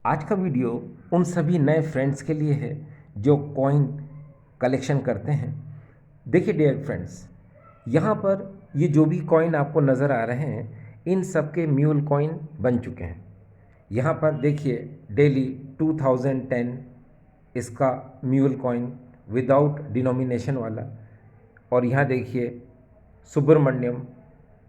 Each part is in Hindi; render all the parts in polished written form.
आज का वीडियो उन सभी नए फ्रेंड्स के लिए है जो कॉइन कलेक्शन करते हैं। देखिए डियर फ्रेंड्स, यहाँ पर ये जो भी कॉइन आपको नज़र आ रहे हैं इन सब के म्यूल कॉइन बन चुके हैं। यहाँ पर देखिए डेली 2010 इसका म्यूल कॉइन विदाउट डिनोमिनेशन वाला, और यहाँ देखिए सुब्रमण्यम,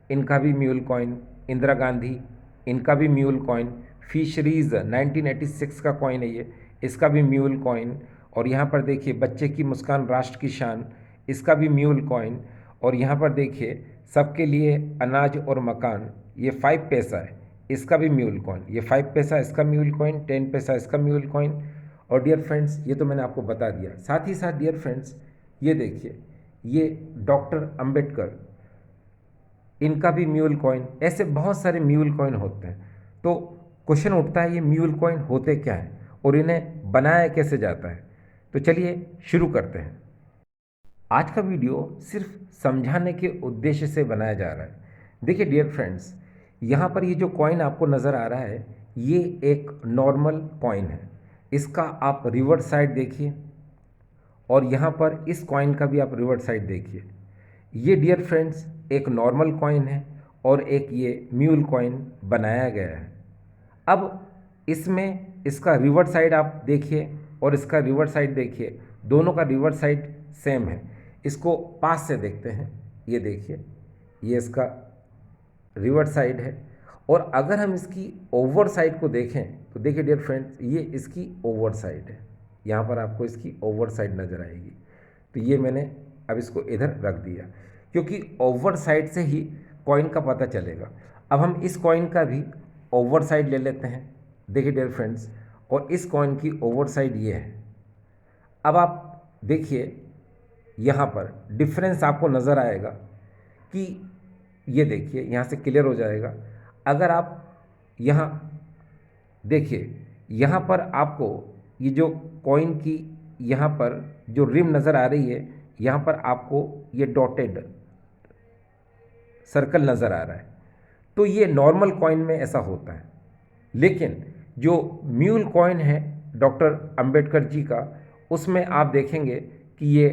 इनका भी म्यूल कॉइन, इंदिरा गांधी, इनका भी म्यूल कॉइन, फिशरीज़ 1986 का कॉइन है ये, इसका भी म्यूल कॉइन। और यहाँ पर देखिए बच्चे की मुस्कान राष्ट्र की शान, इसका भी म्यूल कॉइन। और यहाँ पर देखिए सबके लिए अनाज और मकान, ये 5 पैसा है, इसका भी म्यूल कॉइन, ये 5 पैसा इसका म्यूल कॉइन, 10 पैसा इसका म्यूल कॉइन। और डियर फ्रेंड्स ये तो मैंने आपको बता दिया। साथ ही साथ डियर फ्रेंड्स ये देखिए, ये डॉक्टर अंबेडकर, इनका भी म्यूल कॉइन। ऐसे बहुत सारे म्यूल कॉइन होते हैं। तो क्वेश्चन उठता है ये म्यूल कॉइन होते क्या हैं और इन्हें बनाया कैसे जाता है। तो चलिए शुरू करते हैं। आज का वीडियो सिर्फ समझाने के उद्देश्य से बनाया जा रहा है। देखिए डियर फ्रेंड्स, यहाँ पर ये जो कॉइन आपको नज़र आ रहा है ये एक नॉर्मल कॉइन है। इसका आप रिवर्स साइड देखिए और यहाँ पर इस कॉइन का भी आप रिवर्स साइड देखिए। ये डियर फ्रेंड्स एक नॉर्मल कॉइन है और एक ये म्यूल कॉइन बनाया गया है। अब इसमें इसका रिवर्स साइड आप देखिए और इसका रिवर्स साइड देखिए, दोनों का रिवर्स साइड सेम है। इसको पास से देखते हैं। ये देखिए, ये इसका रिवर्स साइड है। और अगर हम इसकी ओवर साइड को देखें तो देखिए डियर फ्रेंड्स, ये इसकी ओवर साइड है। यहाँ पर आपको इसकी ओवर साइड नज़र आएगी। तो ये मैंने अब इसको इधर रख दिया क्योंकि ओवर साइड से ही कॉइन का पता चलेगा। अब हम इस कॉइन का भी ओवर साइड ले लेते हैं। देखिए डियर फ्रेंड्स, और इस कॉइन की ओवर साइड ये है। अब आप देखिए यहाँ पर डिफरेंस आपको नज़र आएगा कि ये देखिए यहाँ से क्लियर हो जाएगा। अगर आप यहाँ देखिए, यहाँ पर आपको ये जो कॉइन की यहाँ पर जो रिम नज़र आ रही है, यहाँ पर आपको ये डॉटेड सर्कल नज़र आ रहा है। तो ये नॉर्मल कॉइन में ऐसा होता है। लेकिन जो म्यूल कॉइन है डॉक्टर अंबेडकर जी का, उसमें आप देखेंगे कि ये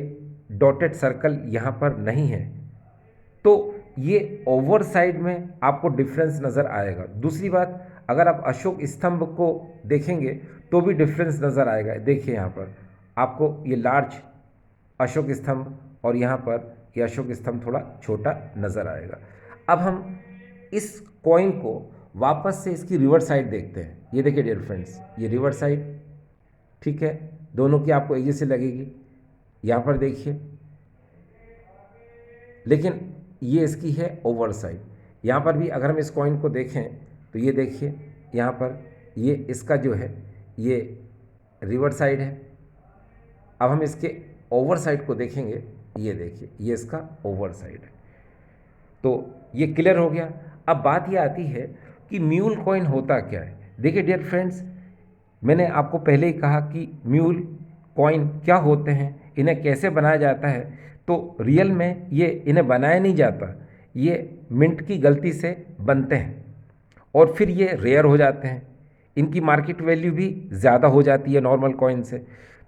डॉटेड सर्कल यहाँ पर नहीं है। तो ये ओवर साइड में आपको डिफरेंस नज़र आएगा। दूसरी बात, अगर आप अशोक स्तंभ को देखेंगे तो भी डिफरेंस नज़र आएगा। देखिए यहाँ पर आपको ये लार्ज अशोक स्तंभ और यहाँ पर ये अशोक स्तंभ थोड़ा छोटा नज़र आएगा। अब हम इस कॉइन को वापस से इसकी रिवर्स साइड देखते हैं। ये देखिए डियर फ्रेंड्स, ये रिवर्स साइड ठीक है, दोनों की आपको एक जैसे लगेगी। यहाँ पर देखिए, लेकिन ये इसकी है ओवर साइड। यहाँ पर भी अगर हम इस कॉइन को देखें तो ये देखिए, यहाँ पर ये इसका जो है ये रिवर्स साइड है। अब हम इसके ओवर साइड को देखेंगे, ये देखिए ये इसका ओवर साइड है। तो ये क्लियर हो गया। अब बात ये आती है कि म्यूल कॉइन होता क्या है। देखिए डियर फ्रेंड्स, मैंने आपको पहले ही कहा कि म्यूल कॉइन क्या होते हैं, इन्हें कैसे बनाया जाता है। तो रियल में ये इन्हें बनाया नहीं जाता, ये मिंट की गलती से बनते हैं और फिर ये रेयर हो जाते हैं। इनकी मार्केट वैल्यू भी ज़्यादा हो जाती है नॉर्मल कॉइन से।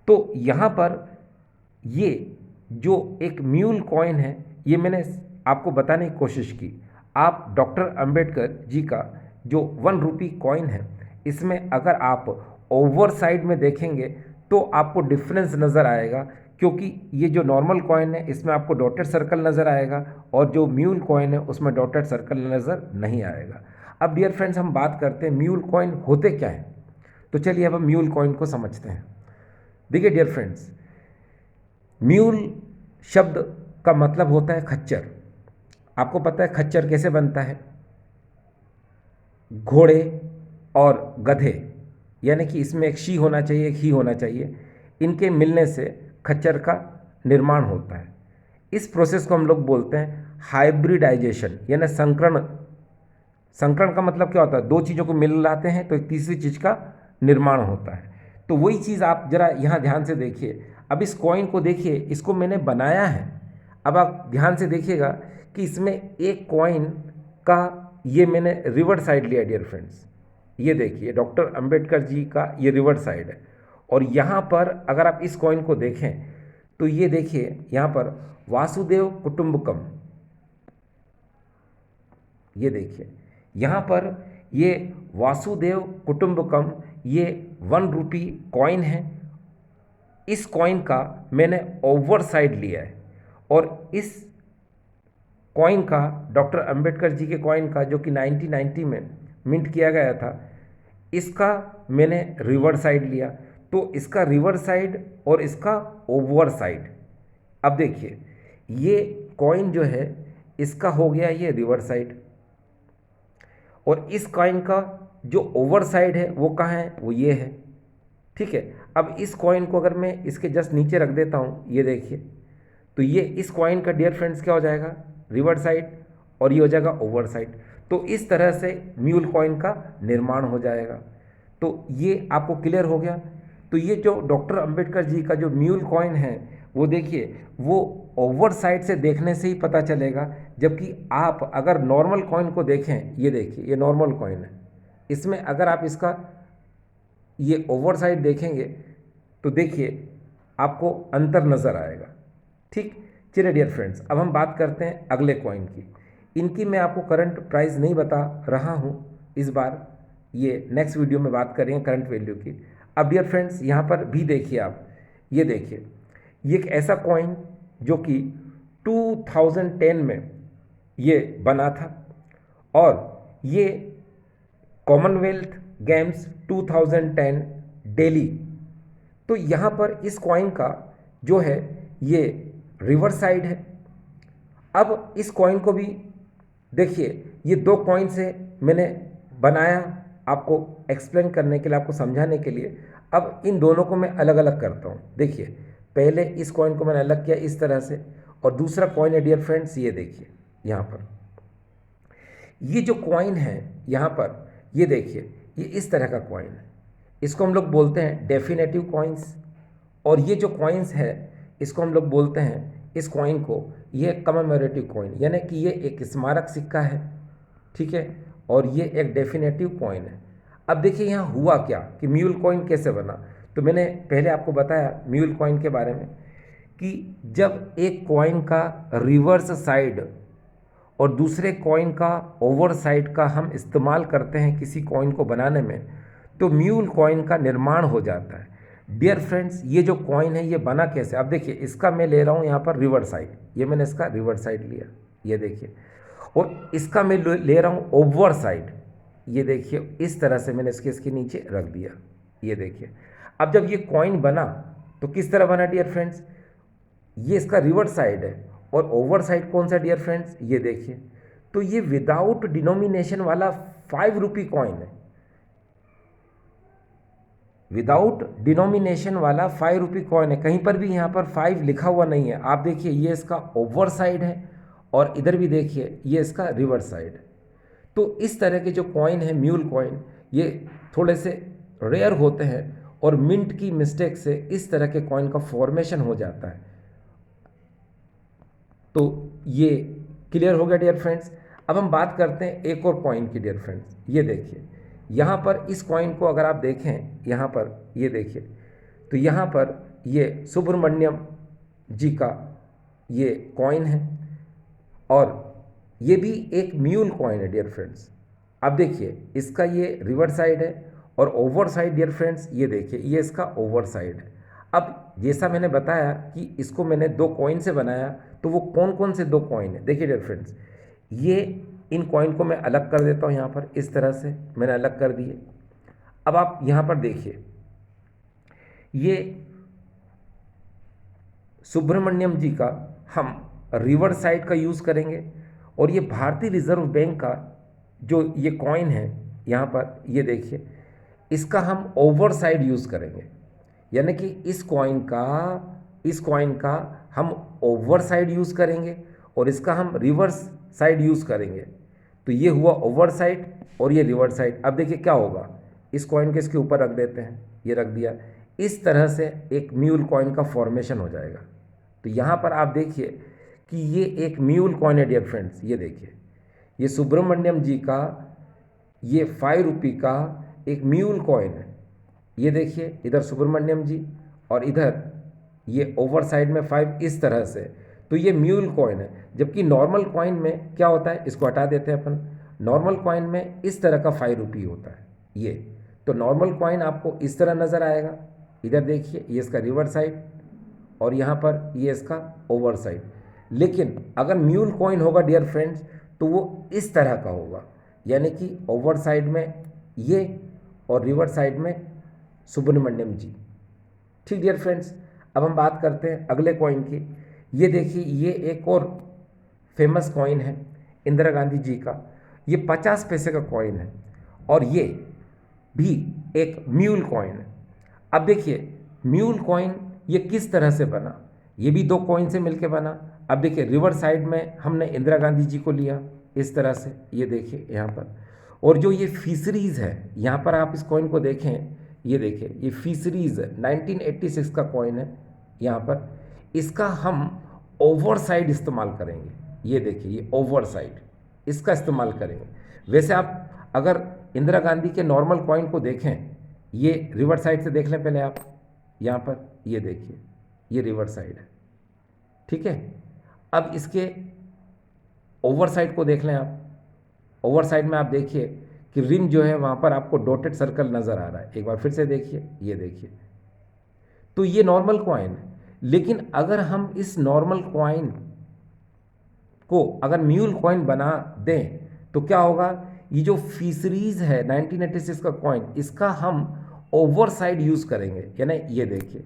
तो यहाँ पर ये जो एक म्यूल कॉइन है, ये मैंने आपको बताने की कोशिश की। आप डॉक्टर अंबेडकर जी का जो 1 रुपी कॉइन है, इसमें अगर आप ओवर साइड में देखेंगे तो आपको डिफरेंस नज़र आएगा, क्योंकि ये जो नॉर्मल कॉइन है इसमें आपको डॉटेड सर्कल नज़र आएगा और जो म्यूल कॉइन है उसमें डॉटेड सर्कल नज़र नहीं आएगा। अब डियर फ्रेंड्स हम बात करते हैं म्यूल कॉइन होते क्या हैं। तो चलिए अब हम म्यूल कॉइन को समझते हैं। देखिए डियर फ्रेंड्स, म्यूल शब्द का मतलब होता है खच्चर। आपको पता है खच्चर कैसे बनता है? घोड़े और गधे, यानी कि इसमें एक शी होना चाहिए, एक ही होना चाहिए, इनके मिलने से खच्चर का निर्माण होता है। इस प्रोसेस को हम लोग बोलते हैं हाइब्रिडाइजेशन, यानी संकरण। संकरण का मतलब क्या होता है? दो चीज़ों को मिलाते हैं तो एक तीसरी चीज़ का निर्माण होता है। तो वही चीज़ आप जरा यहाँ ध्यान से देखिए। अब इस कॉइन को देखिए, इसको मैंने बनाया है। अब आप ध्यान से देखिएगा कि इसमें एक कॉइन का ये मैंने रिवर्स साइड लिया डियर फ्रेंड्स। ये देखिए डॉक्टर अंबेडकर जी का ये रिवर्स साइड है। और यहाँ पर अगर आप इस कॉइन को देखें तो ये देखिए यहाँ पर वासुदेव कुटुंबकम, ये देखिए यहाँ पर ये वासुदेव कुटुंबकम, ये 1 रुपी कॉइन है। इस कॉइन का मैंने ओवर साइड लिया है और इस कॉइन का, डॉक्टर अंबेडकर जी के कॉइन का जो कि 1990 में मिंट किया गया था, इसका मैंने रिवर्स साइड लिया। तो इसका रिवर्स साइड और इसका ओवर साइड, अब देखिए ये कॉइन जो है इसका हो गया ये रिवर्स साइड, और इस कॉइन का जो ओवर साइड है वो कहाँ है, वो ये है। ठीक है, अब इस कॉइन को अगर मैं इसके जस्ट नीचे रख देता हूँ, ये देखिए, तो ये इस कॉइन का डियर फ्रेंड्स क्या हो जाएगा, रिवर्स साइड, और ये हो जाएगा ओवर साइड। तो इस तरह से म्यूल कॉइन का निर्माण हो जाएगा। तो ये आपको क्लियर हो गया। तो ये जो डॉक्टर अंबेडकर जी का जो म्यूल कॉइन है वो देखिए, वो ओवर साइड से देखने से ही पता चलेगा, जबकि आप अगर नॉर्मल कॉइन को देखें, ये देखिए ये नॉर्मल कॉइन है, इसमें अगर आप इसका ये ओवर साइड देखेंगे तो देखिए आपको अंतर नज़र आएगा। ठीक, चलिए डियर फ्रेंड्स, अब हम बात करते हैं अगले कॉइन की। इनकी मैं आपको करंट प्राइस नहीं बता रहा हूँ इस बार, ये नेक्स्ट वीडियो में बात करेंगे करंट वैल्यू की। अब डियर फ्रेंड्स यहाँ पर भी देखिए आप, ये देखिए ये एक ऐसा कॉइन जो कि 2010 में ये बना था, और ये कॉमनवेल्थ गेम्स 2010 दिल्ली। तो यहाँ पर इस कॉइन का जो है ये रिवर्स साइड है। अब इस कॉइन को भी देखिए, ये दो कॉइन से मैंने बनाया आपको एक्सप्लेन करने के लिए, आपको समझाने के लिए। अब इन दोनों को मैं अलग अलग करता हूँ। देखिए पहले इस कॉइन को मैंने अलग किया इस तरह से, और दूसरा कॉइन है डियर फ्रेंड्स, ये देखिए यहाँ पर ये जो कॉइन है यहाँ पर, ये देखिए ये इस तरह का कॉइन है, इसको हम लोग बोलते हैं डेफिनेटिव कॉइन्स। और ये जो कॉइन्स है इसको हम लोग बोलते हैं, इस कॉइन को, ये कमेमोरेटिव कॉइन, यानी कि ये एक स्मारक सिक्का है। ठीक है, और ये एक डेफिनेटिव कॉइन है। अब देखिए यहाँ हुआ क्या कि म्यूल कॉइन कैसे बना। तो मैंने पहले आपको बताया म्यूल कॉइन के बारे में कि जब एक कॉइन का रिवर्स साइड और दूसरे कॉइन का ओवर साइड का हम इस्तेमाल करते हैं किसी कॉइन को बनाने में, तो म्यूल कॉइन का निर्माण हो जाता है। डियर फ्रेंड्स ये जो कॉइन है ये बना कैसे, अब देखिए इसका मैं ले रहा हूँ यहाँ पर रिवर्स साइड, ये मैंने इसका रिवर्स साइड लिया, ये देखिए, और इसका मैं ले रहा हूँ ओवर साइड, ये देखिए इस तरह से मैंने इसके नीचे रख दिया, ये देखिए। अब जब ये कॉइन बना तो किस तरह बना डियर फ्रेंड्स, ये इसका रिवर्स साइड है, और ओवर साइड कौन सा डियर फ्रेंड्स, ये देखिए। तो ये विदाउट डिनोमिनेशन वाला 5 रुपी कॉइन है, विदाउट डिनोमिनेशन वाला 5 रुपी कॉइन है। कहीं पर भी यहाँ पर 5 लिखा हुआ नहीं है। आप देखिए ये इसका ओवर साइड है, और इधर भी देखिए ये इसका रिवर्स साइड है। तो इस तरह के जो कॉइन है म्यूल कॉइन, ये थोड़े से रेयर होते हैं, और मिंट की मिस्टेक से इस तरह के कॉइन का फॉर्मेशन हो जाता है। तो ये क्लियर हो गया डियर फ्रेंड्स। अब हम बात करते हैं एक और कॉइन की डियर फ्रेंड्स। ये देखिए यहाँ पर इस कॉइन को अगर आप देखें, यहाँ पर ये देखिए, तो यहाँ पर ये सुब्रमण्यम जी का ये कॉइन है, और ये भी एक म्यूल कॉइन है डियर फ्रेंड्स। अब देखिए इसका ये रिवर्स साइड है, और ओवर साइड डियर फ्रेंड्स ये देखिए ये इसका ओवर साइड है। अब जैसा मैंने बताया कि इसको मैंने दो कॉइन से बनाया, तो वो कौन कौन से दो कॉइन है देखिए डियर फ्रेंड्स। ये इन कॉइन को मैं अलग कर देता हूँ, यहाँ पर इस तरह से मैंने अलग कर दिए। अब आप यहाँ पर देखिए ये सुब्रमण्यम जी का हम रिवर्स साइड का यूज़ करेंगे, और ये भारतीय रिजर्व बैंक का जो ये कॉइन है यहाँ पर ये देखिए, इसका हम ओवर साइड यूज़ करेंगे, यानी कि इस कॉइन का हम ओवर साइड यूज़ करेंगे, और इसका हम रिवर्स साइड यूज़ करेंगे। तो ये हुआ ओवर साइड और ये रिवर्स साइड। अब देखिए क्या होगा, इस कॉइन के इसके ऊपर रख देते हैं, ये रख दिया, इस तरह से एक म्यूल कॉइन का फॉर्मेशन हो जाएगा। तो यहाँ पर आप देखिए कि ये एक म्यूल कॉइन है डियर फ्रेंड्स। ये देखिए ये सुब्रमण्यम जी का ये 5 रुपी का एक म्यूल कॉइन है, ये देखिए इधर सुब्रमण्यम जी और इधर ये ओवर साइड में 5 इस तरह से, तो ये म्यूल कॉइन है। जबकि नॉर्मल कॉइन में क्या होता है, इसको हटा देते हैं अपन, नॉर्मल कॉइन में इस तरह का 5 रुपी होता है ये। तो नॉर्मल कॉइन आपको इस तरह नज़र आएगा, इधर देखिए ये इसका रिवर्स साइड और यहाँ पर ये इसका ओवर साइड। लेकिन अगर म्यूल कॉइन होगा डियर फ्रेंड्स तो वो इस तरह का होगा, यानी कि ओवर साइड में ये और रिवर्स साइड में सुब्रमण्यम जी। ठीक डियर फ्रेंड्स, अब हम बात करते हैं अगले कॉइन की। ये देखिए ये एक और फेमस कॉइन है इंदिरा गांधी जी का, ये 50 पैसे का कॉइन है और ये भी एक म्यूल कॉइन है। अब देखिए म्यूल कॉइन ये किस तरह से बना, ये भी 2 कॉइन से मिलके बना। अब देखिए रिवर्स साइड में हमने इंदिरा गांधी जी को लिया इस तरह से, ये देखिए यहाँ पर। और जो ये फिशरीज़ है, यहाँ पर आप इस कॉइन को देखें, ये देखिए ये फिशरीज़ 1986 का कॉइन है यहाँ पर, इसका हम ओवर साइड इस्तेमाल करेंगे। ये देखिए ये ओवर साइड इसका इस्तेमाल करेंगे। वैसे आप अगर इंदिरा गांधी के नॉर्मल कॉइन को देखें, ये रिवर्स साइड से देख लें पहले आप, यहाँ पर ये देखिए ये रिवर्स साइड है, ठीक है। अब इसके ओवर साइड को देख लें आप, ओवर साइड में आप देखिए कि रिम जो है वहाँ पर आपको डॉटेड सर्कल नज़र आ रहा है। एक बार फिर से देखिए, ये देखिए, तो ये नॉर्मल कॉइन है। लेकिन अगर हम इस नॉर्मल कॉइन को अगर म्यूल कॉइन बना दें तो क्या होगा, ये जो फिशरीज़ है 1986 का कॉइन, इसका हम ओवर साइड यूज़ करेंगे, यानी ये देखिए।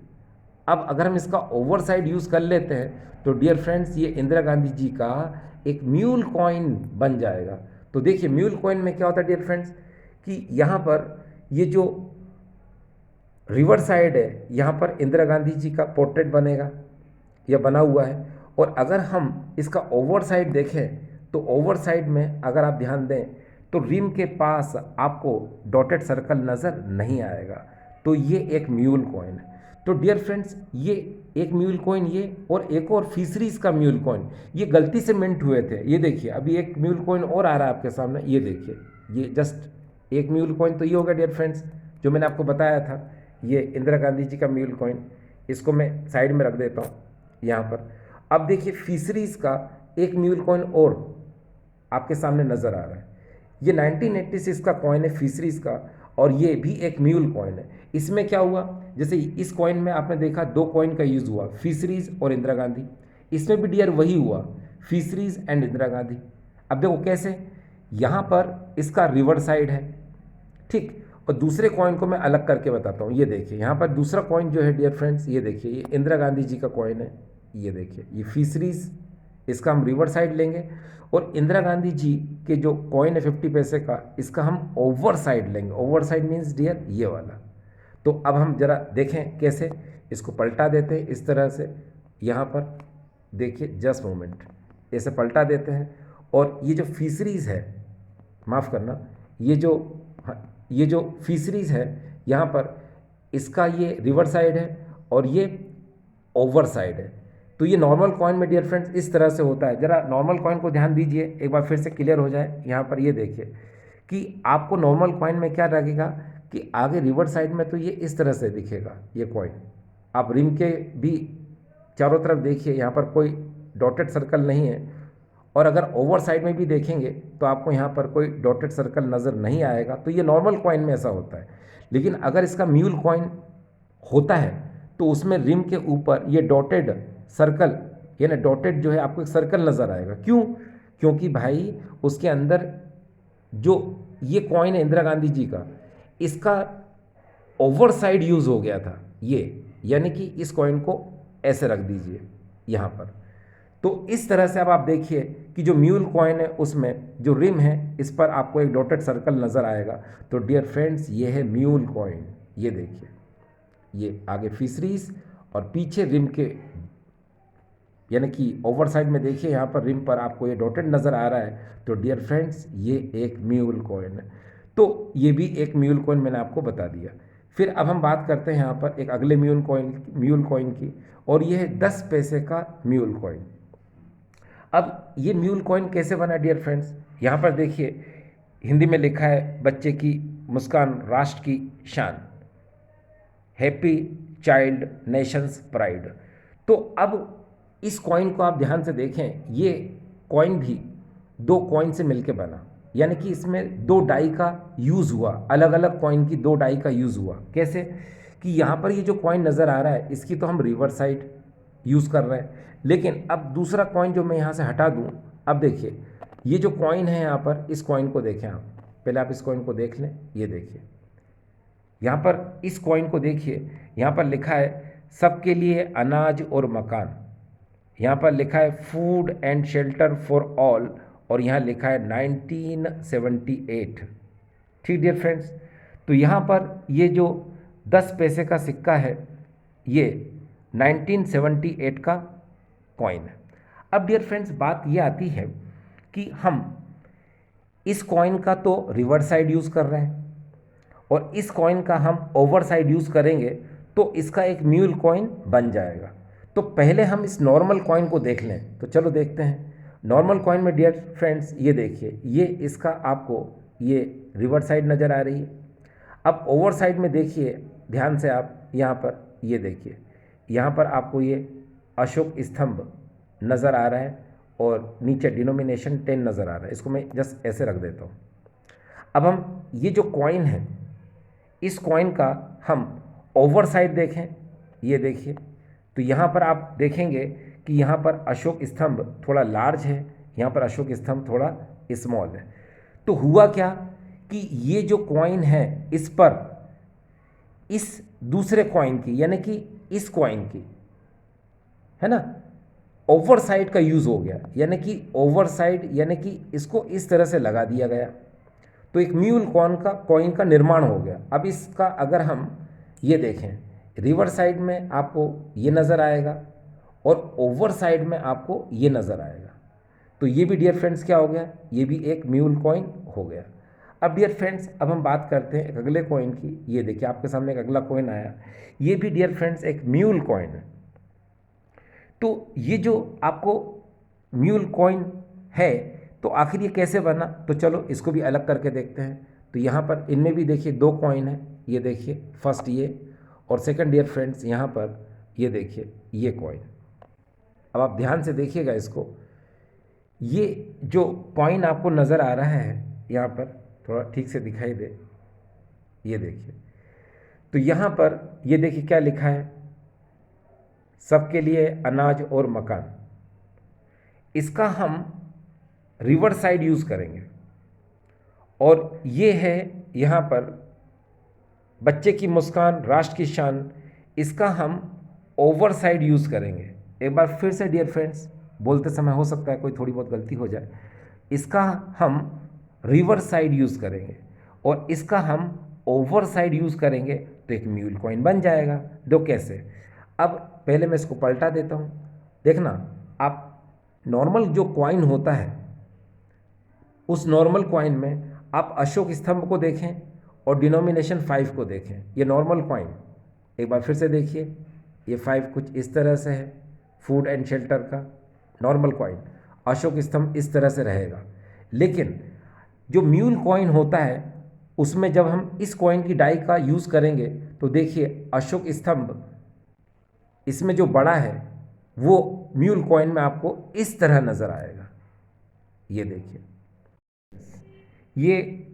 अब अगर हम इसका ओवर साइड यूज़ कर लेते हैं तो डियर फ्रेंड्स ये इंदिरा गांधी जी का एक म्यूल कॉइन बन जाएगा। तो देखिए म्यूल कॉइन में क्या होता है डियर फ्रेंड्स कि यहाँ पर ये जो रिवर साइड है, यहाँ पर इंदिरा गांधी जी का पोर्ट्रेट बनेगा या बना हुआ है। और अगर हम इसका ओवर साइड देखें तो ओवर साइड में अगर आप ध्यान दें तो रिम के पास आपको डॉटेड सर्कल नज़र नहीं आएगा। तो ये एक म्यूल कॉइन है। तो डियर फ्रेंड्स ये एक म्यूल कॉइन ये, और एक और फिशरीज़ का म्यूल कॉइन, ये गलती से मिंट हुए थे। ये देखिए अभी एक म्यूल कॉइन और आ रहा है आपके सामने, ये देखिए ये जस्ट एक म्यूल कॉइन तो ये होगा डियर फ्रेंड्स जो मैंने आपको बताया था, ये इंदिरा गांधी जी का म्यूल कॉइन। इसको मैं साइड में रख देता हूँ यहाँ पर। अब देखिए फिशरीज़ का एक म्यूल कॉइन और आपके सामने नज़र आ रहा है, ये 1986 का कॉइन है फिशरीज़ का, और ये भी एक म्यूल कॉइन है। इसमें क्या हुआ, जैसे इस कॉइन में आपने देखा 2 कॉइन का यूज़ हुआ, फिशरीज़ और इंदिरा गांधी। इसमें भी डियर वही हुआ, फिशरीज़ एंड इंदिरा गांधी। अब देखो कैसे, यहाँ पर इसका रिवर्स साइड है, ठीक। और दूसरे कॉइन को मैं अलग करके बताता हूँ। ये देखिए यहाँ पर दूसरा कॉइन जो है डियर फ्रेंड्स, ये देखिए ये इंदिरा गांधी जी का कॉइन है। ये देखिए ये फिशरीज़, इसका हम रिवर्स साइड लेंगे, और इंदिरा गांधी जी के जो कॉइन है 50 पैसे का, इसका हम ओवर साइड लेंगे। ओवर साइड मीन्स डियर ये वाला। तो अब हम जरा देखें कैसे, इसको पलटा देते हैं इस तरह से, यहाँ पर देखिए जस्ट मोमेंट, ऐसे पलटा देते हैं। और ये जो फिशरीज़ है, माफ़ करना, ये जो फिशरीज़ है यहाँ पर, इसका ये रिवर्स साइड है और ये ओवर साइड है। तो ये नॉर्मल कॉइन में डियर फ्रेंड्स इस तरह से होता है। ज़रा नॉर्मल कॉइन को ध्यान दीजिए, एक बार फिर से क्लियर हो जाए। यहाँ पर ये देखिए कि आपको नॉर्मल कॉइन में क्या लगेगा कि आगे रिवर्स साइड में तो ये इस तरह से दिखेगा ये कॉइन। आप रिम के भी चारों तरफ देखिए, यहाँ पर कोई डॉटेड सर्कल नहीं है, और अगर ओवर साइड में भी देखेंगे तो आपको यहाँ पर कोई डॉटेड सर्कल नज़र नहीं आएगा। तो ये नॉर्मल कॉइन में ऐसा होता है। लेकिन अगर इसका म्यूल कॉइन होता है तो उसमें रिम के ऊपर ये डॉटेड सर्कल, यानी डॉटेड जो है आपको एक सर्कल नज़र आएगा। क्यों? क्योंकि भाई उसके अंदर जो ये कॉइन है इंदिरा गांधी जी का, इसका ओवर साइड यूज़ हो गया था ये, यानी कि इस कॉइन को ऐसे रख दीजिए यहाँ पर। तो इस तरह से अब आप देखिए कि जो म्यूल कॉइन है उसमें जो रिम है इस पर आपको एक डॉटेड सर्कल नज़र आएगा। तो डियर फ्रेंड्स ये है म्यूल कॉइन। ये देखिए ये आगे फिशरीज़ और पीछे रिम के, यानी कि ओवर साइड में देखिए यहाँ पर रिम पर आपको ये डॉटेड नज़र आ रहा है। तो डियर फ्रेंड्स ये एक म्यूल कॉइन है। तो ये भी एक म्यूल कॉइन मैंने आपको बता दिया। फिर अब हम बात करते हैं यहाँ पर एक अगले म्यूल कॉइन की, और ये है 10 पैसे का म्यूल कॉइन। अब ये म्यूल कॉइन कैसे बना डियर फ्रेंड्स, यहाँ पर देखिए हिंदी में लिखा है बच्चे की मुस्कान राष्ट्र की शान, हैप्पी चाइल्ड नेशंस प्राइड। तो अब इस कॉइन को आप ध्यान से देखें, ये कॉइन भी दो कॉइन से मिलकर बना, यानी कि इसमें दो डाई का यूज़ हुआ, अलग अलग कॉइन की दो डाई का यूज़ हुआ। कैसे कि यहाँ पर ये जो कॉइन नज़र आ रहा है इसकी तो हम रिवर्स साइड यूज़ कर रहे हैं, लेकिन अब दूसरा कॉइन जो मैं यहाँ से हटा दूँ, अब देखिए ये जो कॉइन है यहाँ पर, इस कॉइन को देखें आप, पहले आप इस कॉइन को देख लें। ये देखिए यहाँ पर इस कॉइन को देखिए, यहाँ पर लिखा है सबके लिए अनाज और मकान, यहाँ पर लिखा है food and shelter for all, और यहाँ लिखा है 1978। ठीक डियर फ्रेंड्स, तो यहाँ पर ये जो 10 पैसे का सिक्का है ये 1978 का कॉइन है। अब डियर फ्रेंड्स बात ये आती है कि हम इस कॉइन का तो रिवर्स साइड यूज़ कर रहे हैं और इस कॉइन का हम ओवर साइड यूज़ करेंगे तो इसका एक म्यूल कॉइन बन जाएगा। तो पहले हम इस नॉर्मल कॉइन को देख लें, तो चलो देखते हैं। नॉर्मल कॉइन में डियर फ्रेंड्स ये देखिए, ये इसका आपको ये रिवर्स साइड नज़र आ रही है। अब ओवर साइड में देखिए ध्यान से आप, यहाँ पर ये देखिए, यहाँ पर आपको ये अशोक स्तंभ नज़र आ रहा है और नीचे डिनोमिनेशन 10 नज़र आ रहा है। इसको मैं जस्ट ऐसे रख देता हूँ। अब हम ये जो कॉइन है, इस कॉइन का हम ओवर साइड देखें, ये देखिए, तो यहाँ पर आप देखेंगे कि यहाँ पर अशोक स्तंभ थोड़ा लार्ज है, यहाँ पर अशोक स्तंभ थोड़ा स्मॉल है। तो हुआ क्या कि ये जो कॉइन है इस पर इस दूसरे कॉइन की, यानी कि इस कॉइन की, है ना, ओवर साइड का यूज़ हो गया, यानी कि ओवर साइड यानी कि इसको इस तरह से लगा दिया गया, तो एक म्यूल कॉइन का निर्माण हो गया। अब इसका अगर हम ये देखें, रिवर्स साइड में आपको ये नज़र आएगा और ओवर साइड में आपको ये नज़र आएगा। तो ये भी डियर फ्रेंड्स क्या हो गया, ये भी एक म्यूल कॉइन हो गया। अब डियर फ्रेंड्स अब हम बात करते हैं एक अगले कॉइन की। ये देखिए आपके सामने एक अगला कॉइन आया, ये भी डियर फ्रेंड्स एक म्यूल कॉइन है। तो ये जो आपको म्यूल कॉइन है तो आखिर ये कैसे बना, तो चलो इसको भी अलग करके देखते हैं। तो यहाँ पर इनमें भी देखिए दो कॉइन है, ये देखिए फर्स्ट ये और सेकंड डियर फ्रेंड्स यहाँ पर ये देखिए ये कॉइन। अब आप ध्यान से देखिएगा इसको, ये जो कॉइन आपको नज़र आ रहा है यहाँ पर, थोड़ा ठीक से दिखाई दे, ये देखिए, तो यहाँ पर ये देखिए क्या लिखा है, सबके लिए अनाज और मकान। इसका हम रिवर्स साइड यूज़ करेंगे और ये है यहाँ पर बच्चे की मुस्कान राष्ट्र की शान, इसका हम ओवर साइड यूज़ करेंगे। एक बार फिर से डियर फ्रेंड्स बोलते समय हो सकता है कोई थोड़ी बहुत गलती हो जाए, इसका हम रिवर्स साइड यूज़ करेंगे और इसका हम ओवर साइड यूज़ करेंगे तो एक म्यूल कॉइन बन जाएगा। दो कैसे, अब पहले मैं इसको पलटा देता हूँ। देखना आप, नॉर्मल जो कॉइन होता है उस नॉर्मल कॉइन में आप अशोक स्तंभ को देखें और डिनोमिनेशन 5 को देखें, ये नॉर्मल कॉइन। एक बार फिर से देखिए, ये 5 कुछ इस तरह से है, फूड एंड शेल्टर का नॉर्मल कॉइन, अशोक स्तंभ इस तरह से रहेगा। लेकिन जो म्यूल कॉइन होता है उसमें जब हम इस कॉइन की डाई का यूज़ करेंगे तो देखिए अशोक स्तंभ इसमें जो बड़ा है वो म्यूल कॉइन में आपको इस तरह नज़र आएगा। ये देखिए, ये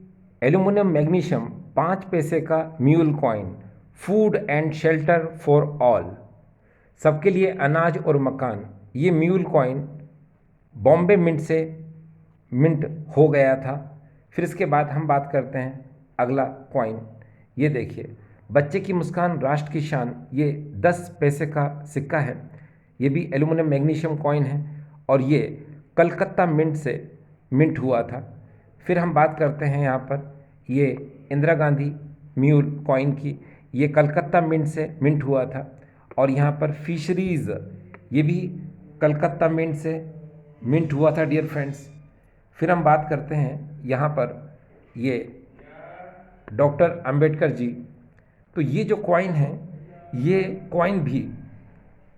एल्यूमिनियम मैग्नीशियम 5 पैसे का mule coin, food and shelter for all, सबके लिए अनाज और मकान, ये म्यूल कॉइन बॉम्बे मिंट से मिंट हो गया था। फिर इसके बाद हम बात करते हैं अगला कॉइन। ये देखिए, बच्चे की मुस्कान राष्ट्र की शान, ये 10 पैसे का सिक्का है, ये भी एल्यूमिनियम मैग्नीशियम कॉइन है और ये कलकत्ता मिंट से मिंट हुआ था। फिर हम बात करते हैं यहाँ पर ये इंदिरा गांधी म्यूल कॉइन की, ये कलकत्ता मिंट से मिंट हुआ था और यहाँ पर फिशरीज़, ये भी कलकत्ता मिंट से मिंट हुआ था डियर फ्रेंड्स। फिर हम बात करते हैं यहाँ पर ये डॉक्टर अंबेडकर जी, तो ये जो कॉइन है ये कॉइन भी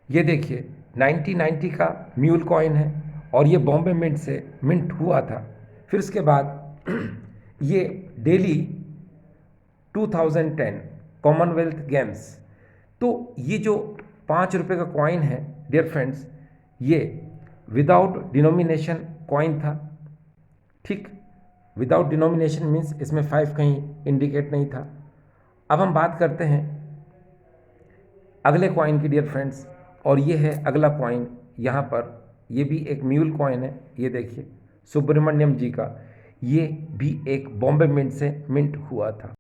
ये देखिए 1990 का म्यूल कॉइन है और ये बॉम्बे मिंट से मिंट हुआ था। फिर इसके बाद ये डेली 2010 कॉमनवेल्थ गेम्स। तो ये जो 5 रुपये का कॉइन है डियर फ्रेंड्स, ये विदाउट डिनोमिनेशन कॉइन था। ठीक, विदाउट डिनोमिनेशन मीन्स इसमें 5 कहीं इंडिकेट नहीं था। अब हम बात करते हैं अगले कॉइन की डियर फ्रेंड्स, और ये है अगला कॉइन। यहाँ पर ये भी एक म्यूल कॉइन है, ये देखिए सुब्रमण्यम जी का। ये भी एक बॉम्बे मिंट से मिंट हुआ था।